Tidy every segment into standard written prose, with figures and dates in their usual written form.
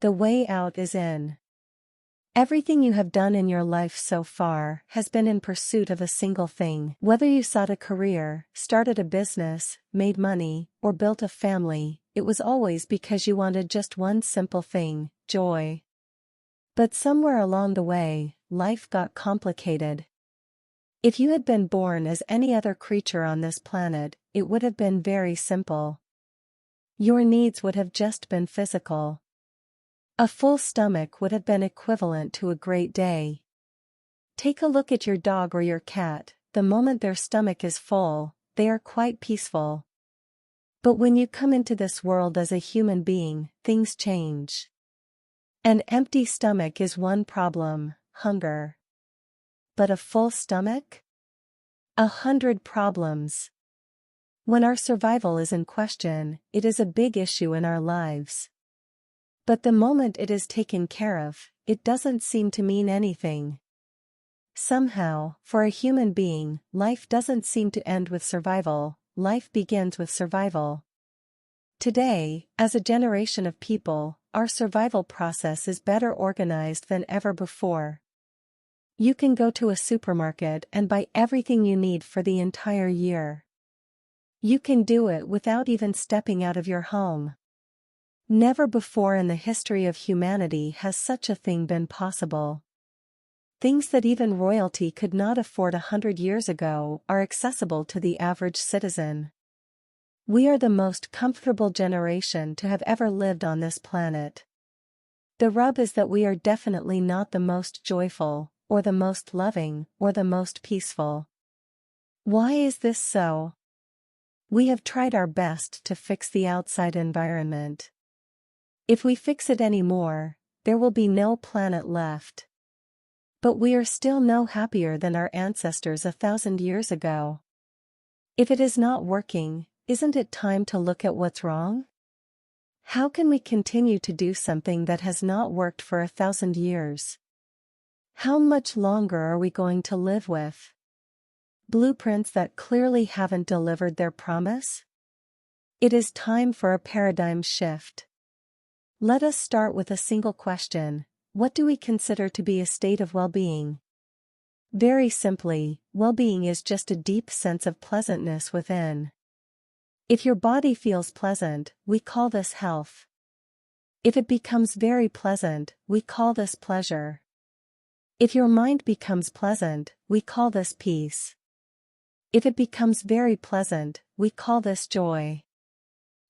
The way out is in. Everything you have done in your life so far has been in pursuit of a single thing. Whether you sought a career, started a business, made money, or built a family, it was always because you wanted just one simple thing: joy. But somewhere along the way, life got complicated. If you had been born as any other creature on this planet, it would have been very simple. Your needs would have just been physical. A full stomach would have been equivalent to a great day. Take a look at your dog or your cat. The moment their stomach is full, they are quite peaceful. But when you come into this world as a human being, things change. An empty stomach is one problem: hunger. But a full stomach? 100 problems. When our survival is in question, it is a big issue in our lives. But the moment it is taken care of, it doesn't seem to mean anything. Somehow, for a human being, life doesn't seem to end with survival, life begins with survival. Today, as a generation of people, our survival process is better organized than ever before. You can go to a supermarket and buy everything you need for the entire year. You can do it without even stepping out of your home. Never before in the history of humanity has such a thing been possible. Things that even royalty could not afford 100 years ago are accessible to the average citizen. We are the most comfortable generation to have ever lived on this planet. The rub is that we are definitely not the most joyful, or the most loving, or the most peaceful. Why is this so? We have tried our best to fix the outside environment. If we fix it anymore, there will be no planet left. But we are still no happier than our ancestors 1,000 years ago. If it is not working, isn't it time to look at what's wrong? How can we continue to do something that has not worked for 1,000 years? How much longer are we going to live with blueprints that clearly haven't delivered their promise? It is time for a paradigm shift. Let us start with a single question: what do we consider to be a state of well-being? Very simply, well-being is just a deep sense of pleasantness within. If your body feels pleasant, we call this health. If it becomes very pleasant, we call this pleasure. If your mind becomes pleasant, we call this peace. If it becomes very pleasant, we call this joy.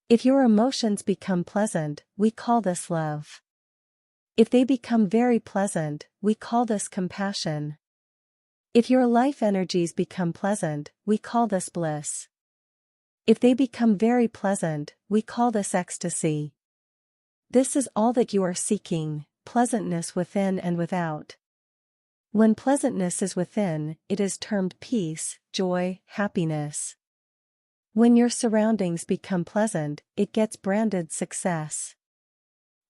If your emotions become pleasant, we call this love. If they become very pleasant, we call this compassion. If your life energies become pleasant, we call this bliss. If they become very pleasant, we call this ecstasy. This is all that you are seeking: pleasantness within and without. When pleasantness is within, it is termed peace, joy, happiness. When your surroundings become pleasant, it gets branded success.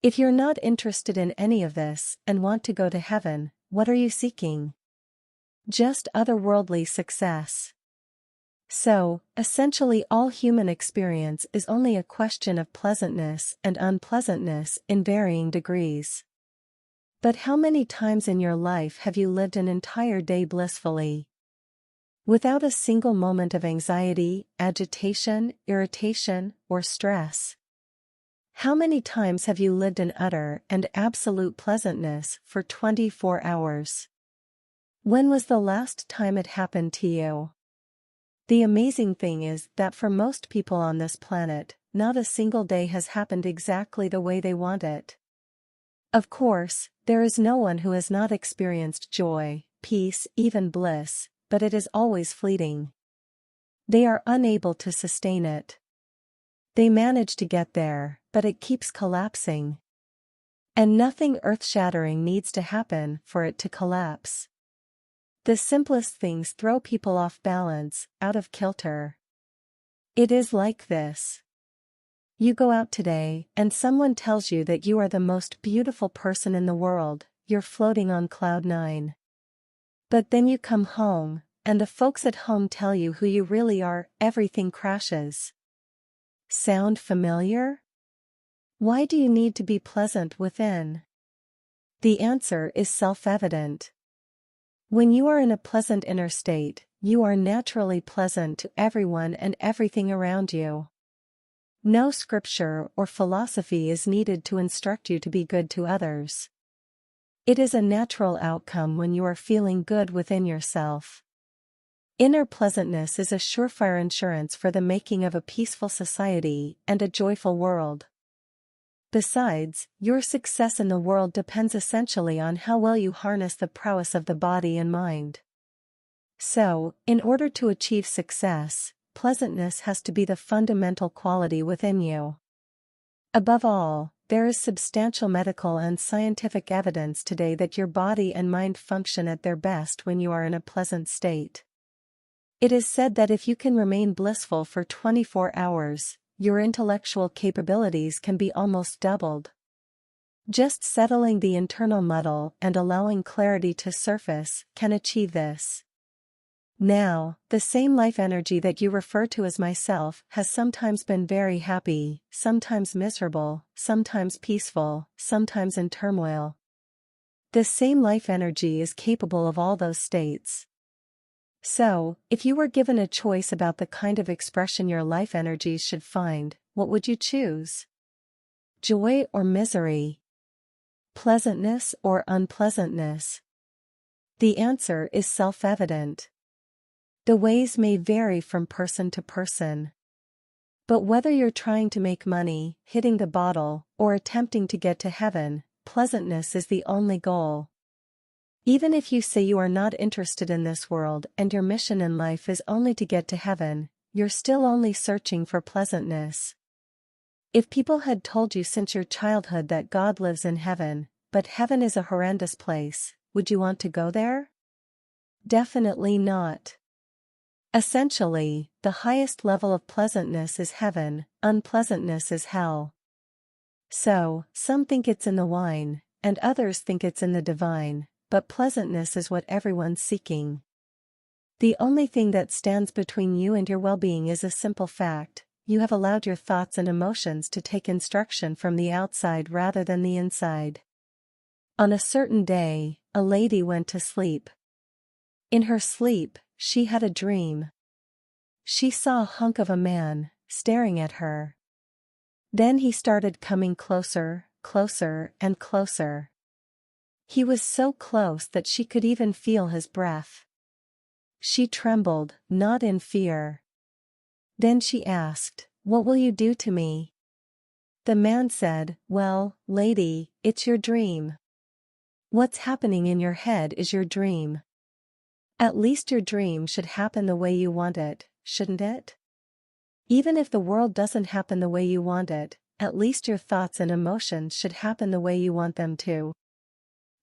If you're not interested in any of this and want to go to heaven, what are you seeking? Just otherworldly success. So, essentially all human experience is only a question of pleasantness and unpleasantness in varying degrees. But how many times in your life have you lived an entire day blissfully, without a single moment of anxiety, agitation, irritation, or stress? How many times have you lived in utter and absolute pleasantness for 24 hours? When was the last time it happened to you? The amazing thing is that for most people on this planet, not a single day has happened exactly the way they want it. Of course, there is no one who has not experienced joy, peace, even bliss, but it is always fleeting. They are unable to sustain it. They manage to get there, but it keeps collapsing. And nothing earth-shattering needs to happen for it to collapse. The simplest things throw people off balance, out of kilter. It is like this. You go out today, and someone tells you that you are the most beautiful person in the world, you're floating on cloud 9. But then you come home, and the folks at home tell you who you really are, everything crashes. Sound familiar? Why do you need to be pleasant within? The answer is self-evident. When you are in a pleasant inner state, you are naturally pleasant to everyone and everything around you. No scripture or philosophy is needed to instruct you to be good to others. It is a natural outcome when you are feeling good within yourself. Inner pleasantness is a surefire insurance for the making of a peaceful society and a joyful world. Besides, your success in the world depends essentially on how well you harness the prowess of the body and mind. So, in order to achieve success, pleasantness has to be the fundamental quality within you. Above all, there is substantial medical and scientific evidence today that your body and mind function at their best when you are in a pleasant state. It is said that if you can remain blissful for 24 hours, your intellectual capabilities can be almost doubled. Just settling the internal muddle and allowing clarity to surface can achieve this. Now, the same life energy that you refer to as myself has sometimes been very happy, sometimes miserable, sometimes peaceful, sometimes in turmoil. This same life energy is capable of all those states. So, if you were given a choice about the kind of expression your life energies should find, what would you choose? Joy or misery? Pleasantness or unpleasantness? The answer is self-evident. The ways may vary from person to person. But whether you're trying to make money, hitting the bottle, or attempting to get to heaven, pleasantness is the only goal. Even if you say you are not interested in this world and your mission in life is only to get to heaven, you're still only searching for pleasantness. If people had told you since your childhood that God lives in heaven, but heaven is a horrendous place, would you want to go there? Definitely not. Essentially, the highest level of pleasantness is heaven, unpleasantness is hell. So, some think it's in the wine, and others think it's in the divine, but pleasantness is what everyone's seeking. The only thing that stands between you and your well-being is a simple fact: you have allowed your thoughts and emotions to take instruction from the outside rather than the inside. On a certain day, a lady went to sleep. In her sleep, she had a dream. She saw a hunk of a man, staring at her. Then he started coming closer, closer, and closer. He was so close that she could even feel his breath. She trembled, not in fear. Then she asked, "What will you do to me?" The man said, "Well, lady, it's your dream. What's happening in your head is your dream. At least your dream should happen the way you want it, shouldn't it? Even if the world doesn't happen the way you want it, at least your thoughts and emotions should happen the way you want them to.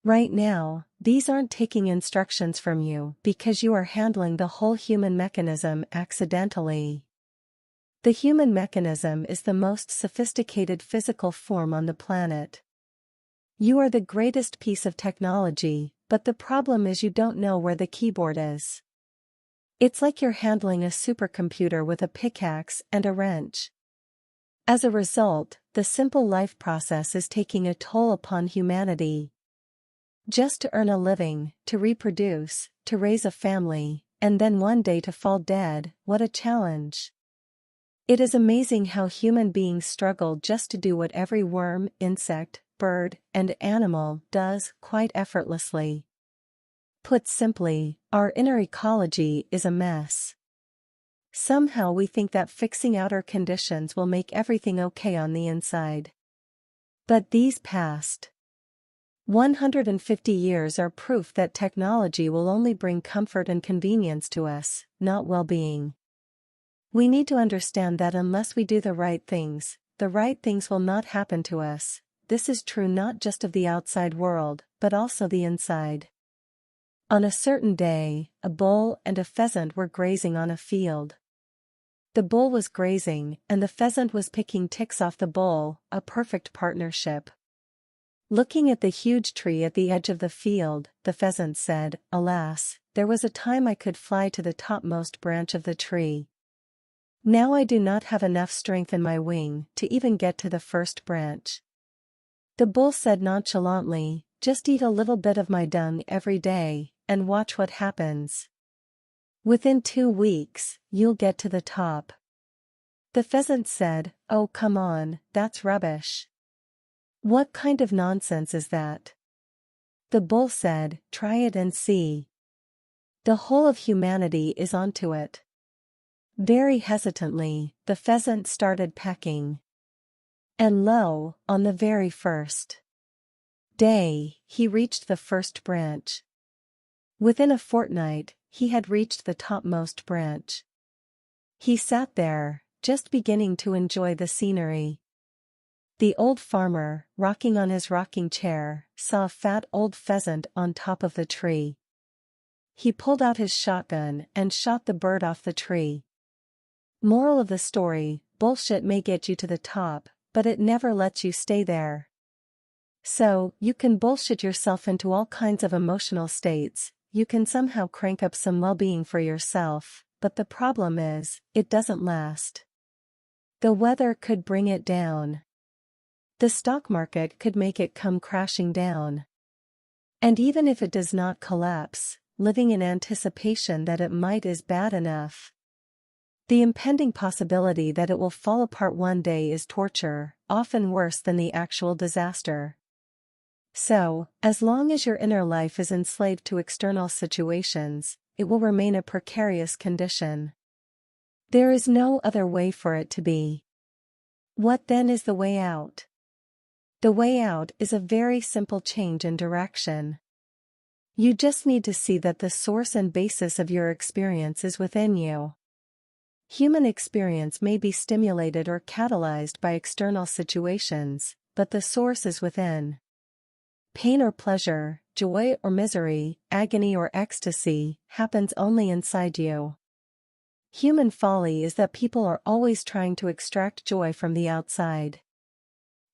Right now, these aren't taking instructions from you because you are handling the whole human mechanism accidentally. The human mechanism is the most sophisticated physical form on the planet. You are the greatest piece of technology, but the problem is you don't know where the keyboard is. It's like you're handling a supercomputer with a pickaxe and a wrench. As a result, the simple life process is taking a toll upon humanity. Just to earn a living, to reproduce, to raise a family, and then one day to fall dead, what a challenge. It is amazing how human beings struggle just to do what every worm, insect, bird, and animal does quite effortlessly. Put simply, our inner ecology is a mess. Somehow we think that fixing outer conditions will make everything okay on the inside. But these past 150 years are proof that technology will only bring comfort and convenience to us, not well-being. We need to understand that unless we do the right things will not happen to us. This is true not just of the outside world, but also the inside. On a certain day, a bull and a pheasant were grazing on a field. The bull was grazing, and the pheasant was picking ticks off the bull, a perfect partnership. Looking at the huge tree at the edge of the field, the pheasant said, "Alas, there was a time I could fly to the topmost branch of the tree. Now I do not have enough strength in my wing to even get to the first branch. The bull said nonchalantly, just eat a little bit of my dung every day, and watch what happens. Within 2 weeks, you'll get to the top. The pheasant said, oh come on, that's rubbish. What kind of nonsense is that? The bull said, try it and see. The whole of humanity is onto it. Very hesitantly, the pheasant started pecking. And lo, on the very first day, he reached the first branch. Within a fortnight, he had reached the topmost branch. He sat there, just beginning to enjoy the scenery. The old farmer, rocking on his rocking chair, saw a fat old pheasant on top of the tree. He pulled out his shotgun and shot the bird off the tree. Moral of the story: bullshit may get you to the top, but it never lets you stay there. So, you can bullshit yourself into all kinds of emotional states, you can somehow crank up some well-being for yourself, but the problem is, it doesn't last. The weather could bring it down. The stock market could make it come crashing down. And even if it does not collapse, living in anticipation that it might is bad enough. The impending possibility that it will fall apart one day is torture, often worse than the actual disaster. So, as long as your inner life is enslaved to external situations, it will remain a precarious condition. There is no other way for it to be. What then is the way out? The way out is a very simple change in direction. You just need to see that the source and basis of your experience is within you. Human experience may be stimulated or catalyzed by external situations, but the source is within. Pain or pleasure, joy or misery, agony or ecstasy, happens only inside you. Human folly is that people are always trying to extract joy from the outside.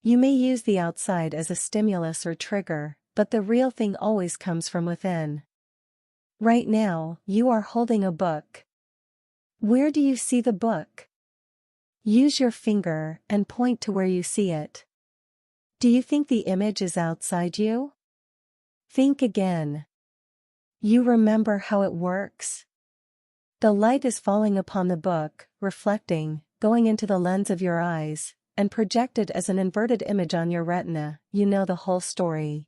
You may use the outside as a stimulus or trigger, but the real thing always comes from within. Right now, you are holding a book. Where do you see the book? Use your finger and point to where you see it. Do you think the image is outside you? Think again. You remember how it works? The light is falling upon the book, reflecting, going into the lens of your eyes, and projected as an inverted image on your retina. You know the whole story.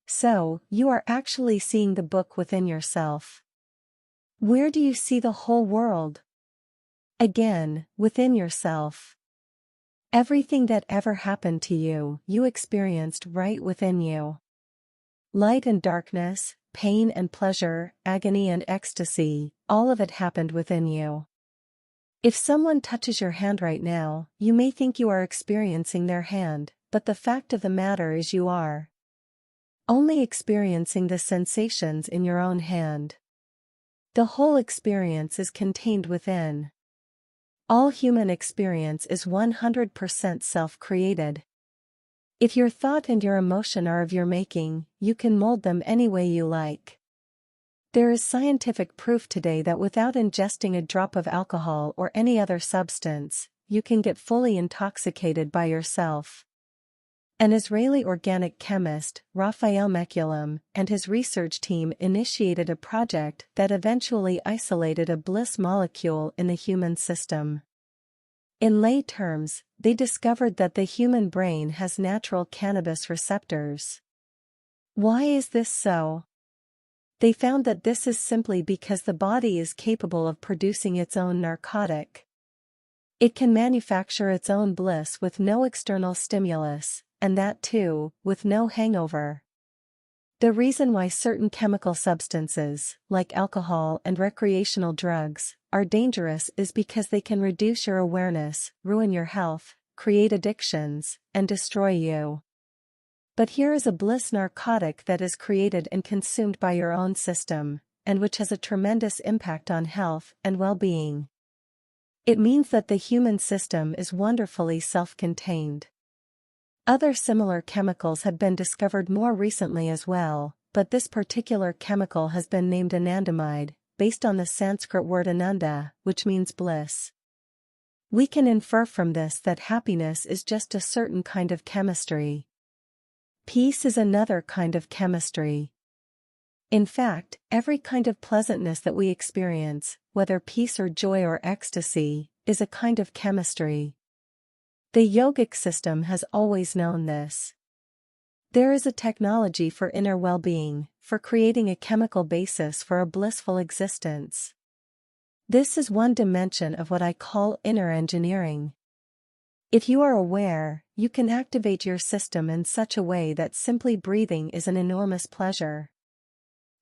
So, you are actually seeing the book within yourself. Where do you see the whole world? Again, within yourself. Everything that ever happened to you, you experienced right within you. Light and darkness, pain and pleasure, agony and ecstasy, all of it happened within you. If someone touches your hand right now, you may think you are experiencing their hand, but the fact of the matter is you are only experiencing the sensations in your own hand. The whole experience is contained within. All human experience is 100% self-created. If your thought and your emotion are of your making, you can mold them any way you like. There is scientific proof today that without ingesting a drop of alcohol or any other substance, you can get fully intoxicated by yourself. An Israeli organic chemist, Raphael Mechoulam, and his research team initiated a project that eventually isolated a bliss molecule in the human system. In lay terms, they discovered that the human brain has natural cannabis receptors. Why is this so? They found that this is simply because the body is capable of producing its own narcotic. It can manufacture its own bliss with no external stimulus, and that too, with no hangover. The reason why certain chemical substances, like alcohol and recreational drugs, are dangerous is because they can reduce your awareness, ruin your health, create addictions, and destroy you. But here is a bliss narcotic that is created and consumed by your own system, and which has a tremendous impact on health and well-being. It means that the human system is wonderfully self-contained. Other similar chemicals have been discovered more recently as well, but this particular chemical has been named anandamide, based on the Sanskrit word ananda, which means bliss. We can infer from this that happiness is just a certain kind of chemistry. Peace is another kind of chemistry. In fact, every kind of pleasantness that we experience, whether peace or joy or ecstasy, is a kind of chemistry. The yogic system has always known this. There is a technology for inner well-being, for creating a chemical basis for a blissful existence. This is one dimension of what I call inner engineering. If you are aware, you can activate your system in such a way that simply breathing is an enormous pleasure.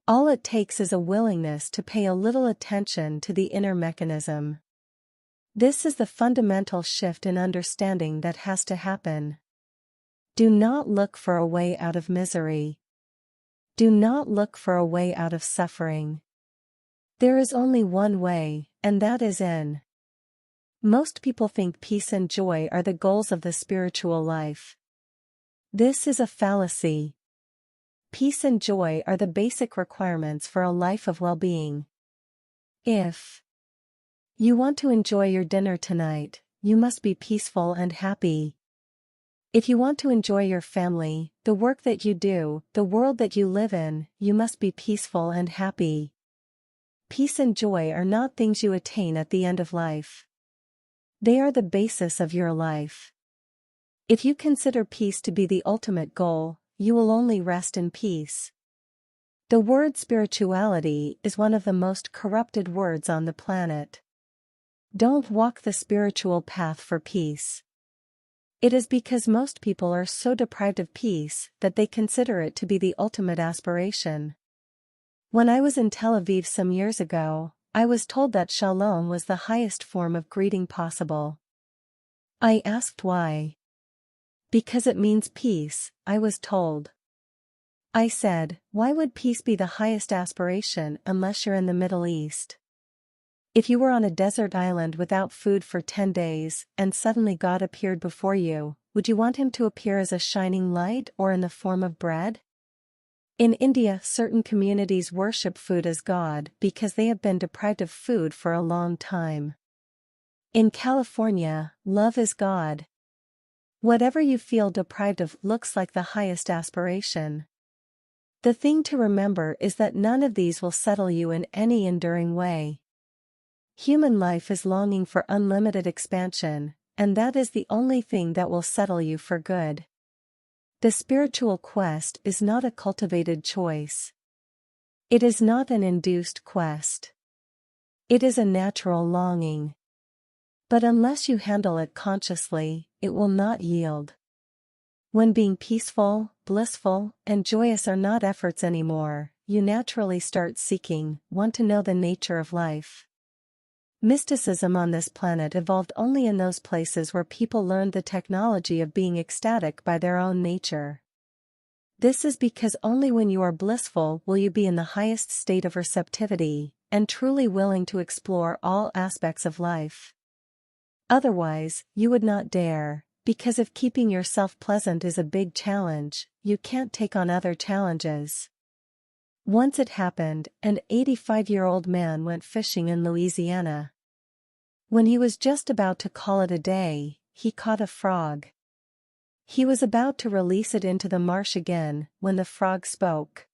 All it takes is a willingness to pay a little attention to the inner mechanism. This is the fundamental shift in understanding that has to happen. Do not look for a way out of misery. Do not look for a way out of suffering. There is only one way, and that is in. Most people think peace and joy are the goals of the spiritual life. This is a fallacy. Peace and joy are the basic requirements for a life of well-being. If you want to enjoy your dinner tonight, you must be peaceful and happy. If you want to enjoy your family, the work that you do, the world that you live in, you must be peaceful and happy. Peace and joy are not things you attain at the end of life. They are the basis of your life. If you consider peace to be the ultimate goal, you will only rest in peace. The word spirituality is one of the most corrupted words on the planet. Don't walk the spiritual path for peace. It is because most people are so deprived of peace that they consider it to be the ultimate aspiration. When I was in Tel Aviv some years ago, I was told that shalom was the highest form of greeting possible. I asked why. Because it means peace, I was told. I said, why would peace be the highest aspiration unless you're in the Middle East? If you were on a desert island without food for 10 days, and suddenly God appeared before you, would you want him to appear as a shining light or in the form of bread? In India, certain communities worship food as God because they have been deprived of food for a long time. In California, love is God. Whatever you feel deprived of looks like the highest aspiration. The thing to remember is that none of these will settle you in any enduring way. Human life is longing for unlimited expansion, and that is the only thing that will settle you for good. The spiritual quest is not a cultivated choice. It is not an induced quest. It is a natural longing. But unless you handle it consciously, it will not yield. When being peaceful, blissful, and joyous are not efforts anymore, you naturally start seeking, want to know the nature of life. Mysticism on this planet evolved only in those places where people learned the technology of being ecstatic by their own nature. This is because only when you are blissful will you be in the highest state of receptivity, and truly willing to explore all aspects of life. Otherwise, you would not dare, because if keeping yourself pleasant is a big challenge, you can't take on other challenges. Once it happened, an 85-year-old man went fishing in Louisiana. When he was just about to call it a day, he caught a frog. He was about to release it into the marsh again, when the frog spoke.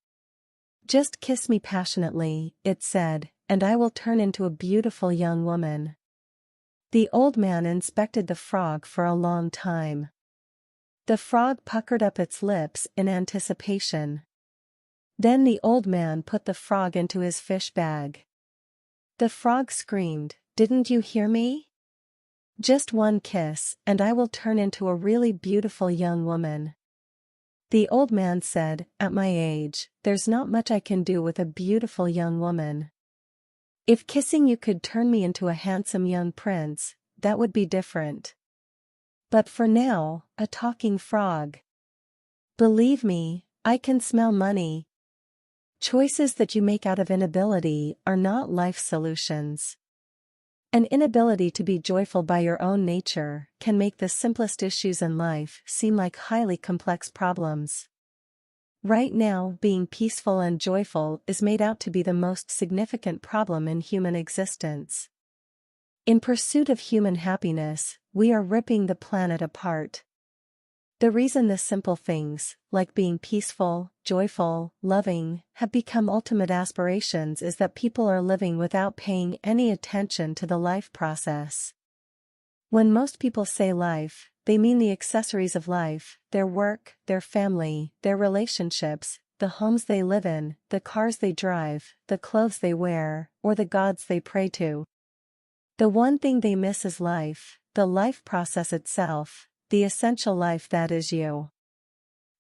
"Just kiss me passionately," it said, "and I will turn into a beautiful young woman." The old man inspected the frog for a long time. The frog puckered up its lips in anticipation. Then the old man put the frog into his fish bag. The frog screamed, "Didn't you hear me? Just one kiss, and I will turn into a really beautiful young woman." The old man said, "At my age, there's not much I can do with a beautiful young woman. If kissing you could turn me into a handsome young prince, that would be different. But for now, a talking frog. Believe me, I can smell money." Choices that you make out of inability are not life solutions. An inability to be joyful by your own nature can make the simplest issues in life seem like highly complex problems. Right now, being peaceful and joyful is made out to be the most significant problem in human existence. In pursuit of human happiness, we are ripping the planet apart. The reason the simple things, like being peaceful, joyful, loving, have become ultimate aspirations is that people are living without paying any attention to the life process. When most people say life, they mean the accessories of life, their work, their family, their relationships, the homes they live in, the cars they drive, the clothes they wear, or the gods they pray to. The one thing they miss is life, the life process itself, the essential life that is you.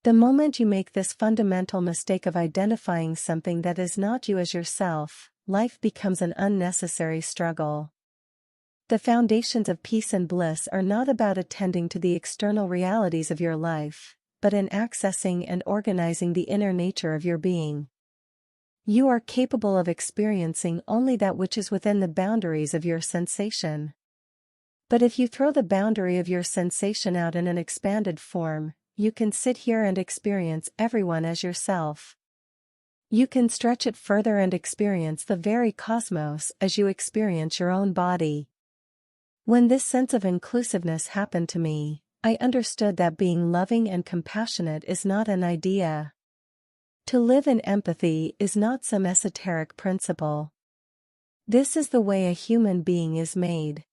The moment you make this fundamental mistake of identifying something that is not you as yourself, life becomes an unnecessary struggle. The foundations of peace and bliss are not about attending to the external realities of your life, but in accessing and organizing the inner nature of your being. You are capable of experiencing only that which is within the boundaries of your sensation. But if you throw the boundary of your sensation out in an expanded form, you can sit here and experience everyone as yourself. You can stretch it further and experience the very cosmos as you experience your own body. When this sense of inclusiveness happened to me, I understood that being loving and compassionate is not an idea. To live in empathy is not some esoteric principle. This is the way a human being is made.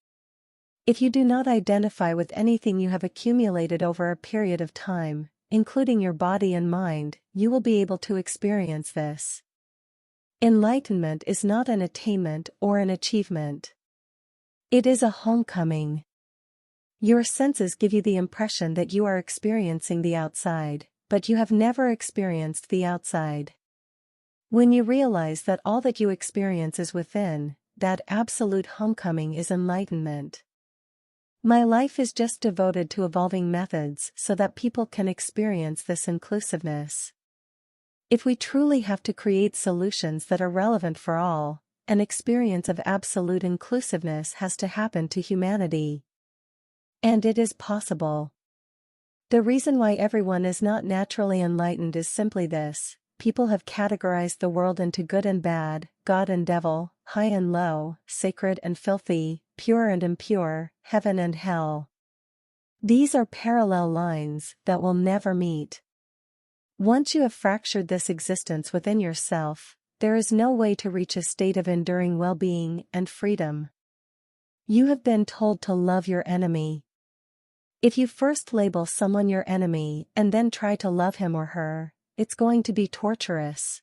If you do not identify with anything you have accumulated over a period of time, including your body and mind, you will be able to experience this. Enlightenment is not an attainment or an achievement. It is a homecoming. Your senses give you the impression that you are experiencing the outside, but you have never experienced the outside. When you realize that all that you experience is within, that absolute homecoming is enlightenment. My life is just devoted to evolving methods so that people can experience this inclusiveness. If we truly have to create solutions that are relevant for all, an experience of absolute inclusiveness has to happen to humanity. And it is possible. The reason why everyone is not naturally enlightened is simply this: people have categorized the world into good and bad, God and devil, high and low, sacred and filthy, pure and impure, heaven and hell. These are parallel lines that will never meet. Once you have fractured this existence within yourself, there is no way to reach a state of enduring well-being and freedom. You have been told to love your enemy. If you first label someone your enemy and then try to love him or her, it's going to be torturous.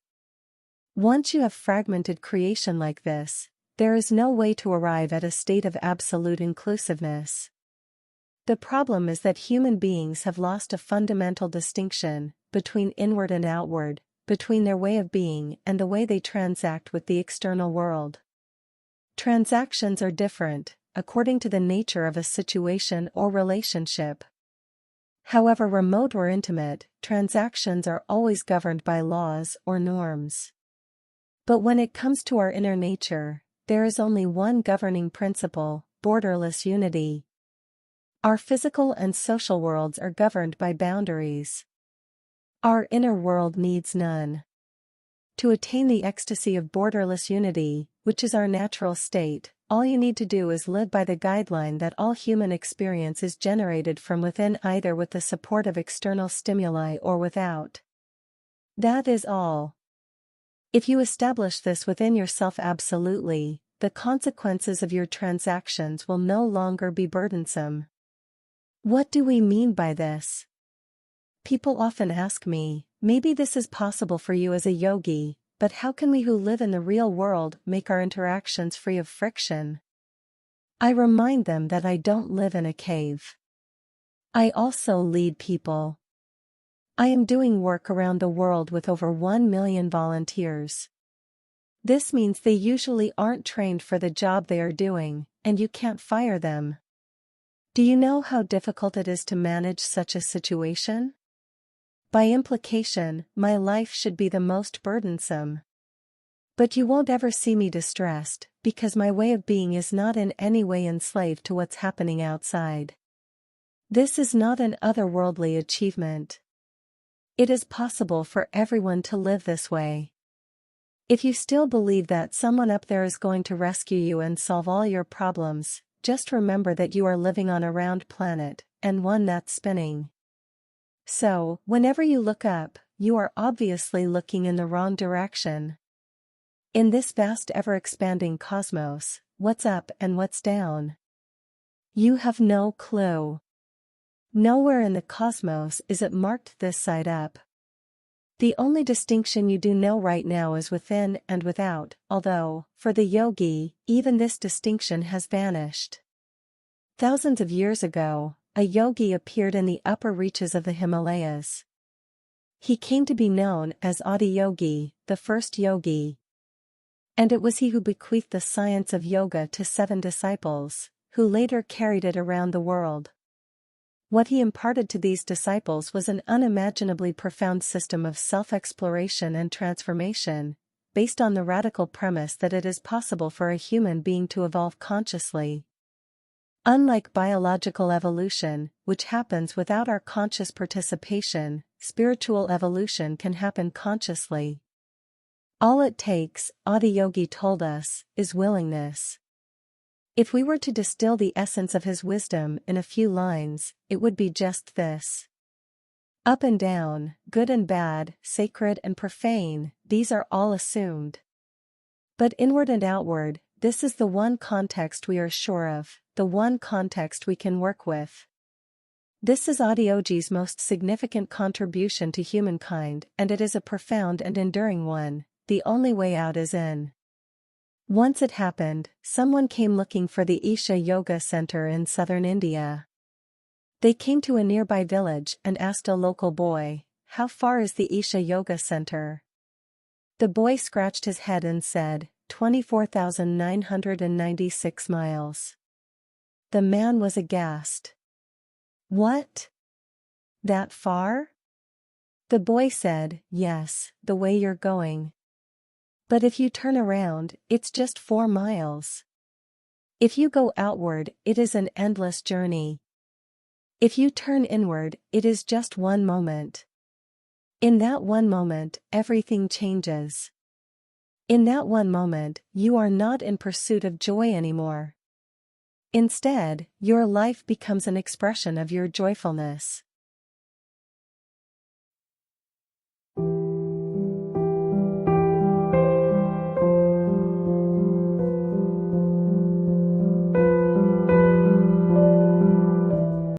Once you have fragmented creation like this, there is no way to arrive at a state of absolute inclusiveness. The problem is that human beings have lost a fundamental distinction between inward and outward, between their way of being and the way they transact with the external world. Transactions are different, according to the nature of a situation or relationship. However remote or intimate, transactions are always governed by laws or norms. But when it comes to our inner nature, there is only one governing principle: borderless unity. Our physical and social worlds are governed by boundaries. Our inner world needs none. To attain the ecstasy of borderless unity, which is our natural state, all you need to do is live by the guideline that all human experience is generated from within, either with the support of external stimuli or without. That is all. If you establish this within yourself absolutely, the consequences of your transactions will no longer be burdensome. What do we mean by this? People often ask me, maybe this is possible for you as a yogi, but how can we who live in the real world make our interactions free of friction? I remind them that I don't live in a cave. I also lead people. I am doing work around the world with over 1 million volunteers. This means they usually aren't trained for the job they are doing, and you can't fire them. Do you know how difficult it is to manage such a situation? By implication, my life should be the most burdensome. But you won't ever see me distressed, because my way of being is not in any way enslaved to what's happening outside. This is not an otherworldly achievement. It is possible for everyone to live this way. If you still believe that someone up there is going to rescue you and solve all your problems, just remember that you are living on a round planet, and one that's spinning. So, whenever you look up, you are obviously looking in the wrong direction. In this vast ever-expanding cosmos, what's up and what's down? You have no clue. Nowhere in the cosmos is it marked this side up. The only distinction you do know right now is within and without, although, for the yogi, even this distinction has vanished. Thousands of years ago, a yogi appeared in the upper reaches of the Himalayas. He came to be known as Yogi, the first yogi. And it was he who bequeathed the science of yoga to 7 disciples, who later carried it around the world. What he imparted to these disciples was an unimaginably profound system of self-exploration and transformation, based on the radical premise that it is possible for a human being to evolve consciously. Unlike biological evolution, which happens without our conscious participation, spiritual evolution can happen consciously. All it takes, Yogi told us, is willingness. If we were to distill the essence of his wisdom in a few lines, it would be just this. Up and down, good and bad, sacred and profane, these are all assumed. But inward and outward, this is the one context we are sure of, the one context we can work with. This is Yogi's most significant contribution to humankind, and it is a profound and enduring one. The only way out is in. Once it happened, someone came looking for the Isha Yoga Center in southern India. They came to a nearby village and asked a local boy, "How far is the Isha Yoga Center?" The boy scratched his head and said, 24,996 miles. The man was aghast. What? That far? The boy said, "Yes, the way you're going. But if you turn around, it's just 4 miles. If you go outward, it is an endless journey. If you turn inward, it is just one moment. In that one moment, everything changes. In that one moment, you are not in pursuit of joy anymore. Instead, your life becomes an expression of your joyfulness."